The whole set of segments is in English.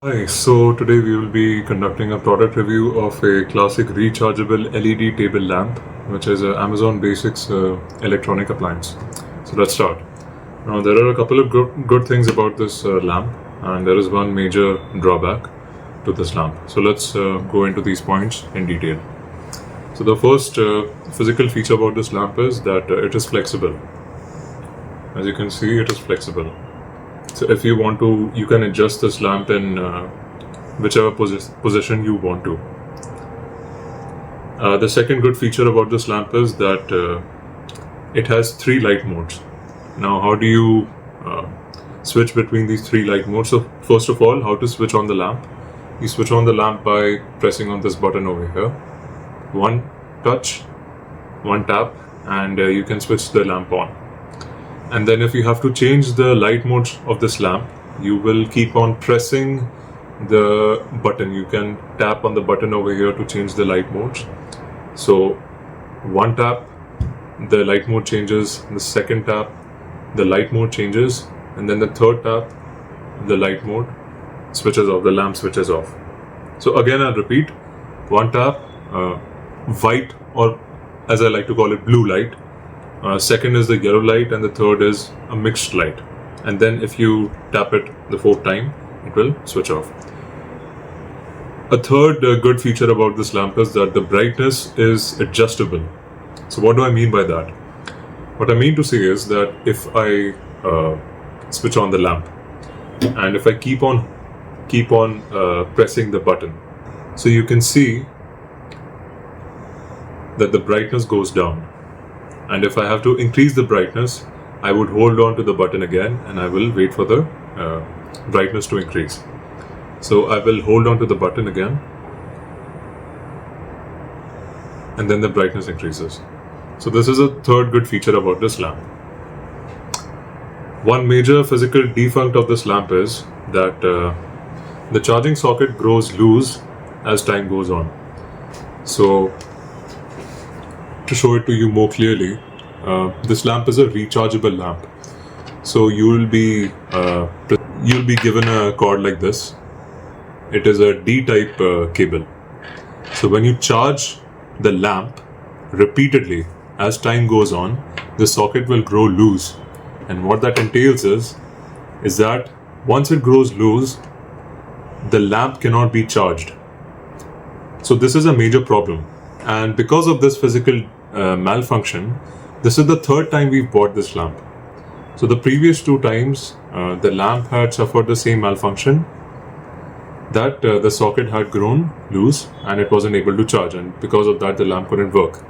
Hi, so today we will be conducting a product review of a classic rechargeable LED table lamp, which is a Amazon Basics electronic appliance. So let's start. Now there are a couple of good things about this lamp, and there is one major drawback to this lamp. So let's go into these points in detail. So the first physical feature about this lamp is that it is flexible. As you can see, it is flexible. So if you want to, you can adjust this lamp in whichever position you want to. The second good feature about this lamp is that it has 3 light modes. Now, how do you switch between these 3 light modes? So first of all, how to switch on the lamp? You switch on the lamp by pressing on this button over here. One touch, one tap, and you can switch the lamp on. And then if you have to change the light modes of this lamp, you will keep on pressing the button. You can tap on the button over here to change the light modes. So one tap, the light mode changes. The second tap, the light mode changes. And then the third tap, the light mode switches off, the lamp switches off. So again, I'll repeat. One tap, white, or as I like to call it, blue light. Second is the yellow light, and the third is a mixed light. And then if you tap it the 4th time, it will switch off. A third good feature about this lamp is that the brightness is adjustable. So what do I mean by that? What I mean to say is that if I switch on the lamp, and if I keep on pressing the button, so you can see that the brightness goes down. And if I have to increase the brightness, I would hold on to the button again, and I will wait for the brightness to increase. So I will hold on to the button again, and then the brightness increases. So this is a third good feature about this lamp. One major physical defect of this lamp is that the charging socket grows loose as time goes on. So to show it to you more clearly, this lamp is a rechargeable lamp. So you'll be given a cord like this. It is a D-type cable. So when you charge the lamp repeatedly as time goes on, the socket will grow loose. And what that entails is that once it grows loose, the lamp cannot be charged. So this is a major problem. And because of this physical malfunction, this is the 3rd time we've bought this lamp. So the previous 2 times the lamp had suffered the same malfunction, that the socket had grown loose and it wasn't able to charge, and because of that the lamp couldn't work.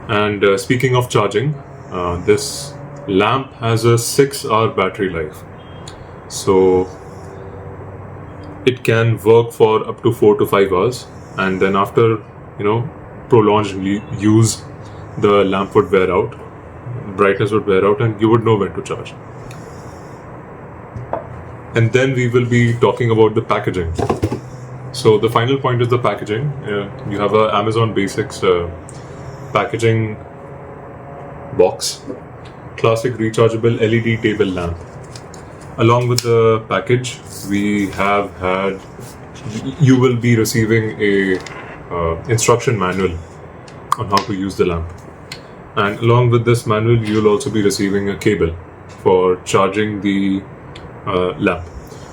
And speaking of charging, this lamp has a 6-hour battery life. So it can work for up to 4 to 5 hours, and then after prolonged use, the lamp would wear out, brightness would wear out, and you would know when to charge. And then we will be talking about the packaging. So the final point is the packaging. You have a Amazon Basics packaging box, classic rechargeable LED table lamp. Along with the package, you will be receiving a instruction manual on how to use the lamp. And along with this manual, you will also be receiving a cable for charging the lamp.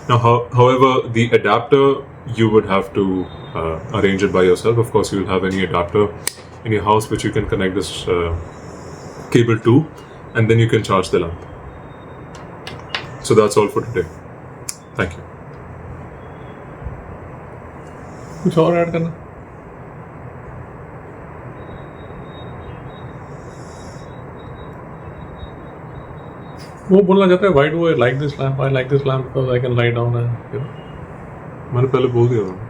Now, however, the adapter, you would have to arrange it by yourself. Of course, you will have any adapter in your house which you can connect this cable to, and then you can charge the lamp. So that's all for today. Thank you. कुछ और add करना? वो बोलना चाहता है, why do I like this lamp? I like this lamp because I can lie down and मैंने पहले बोल दिया था.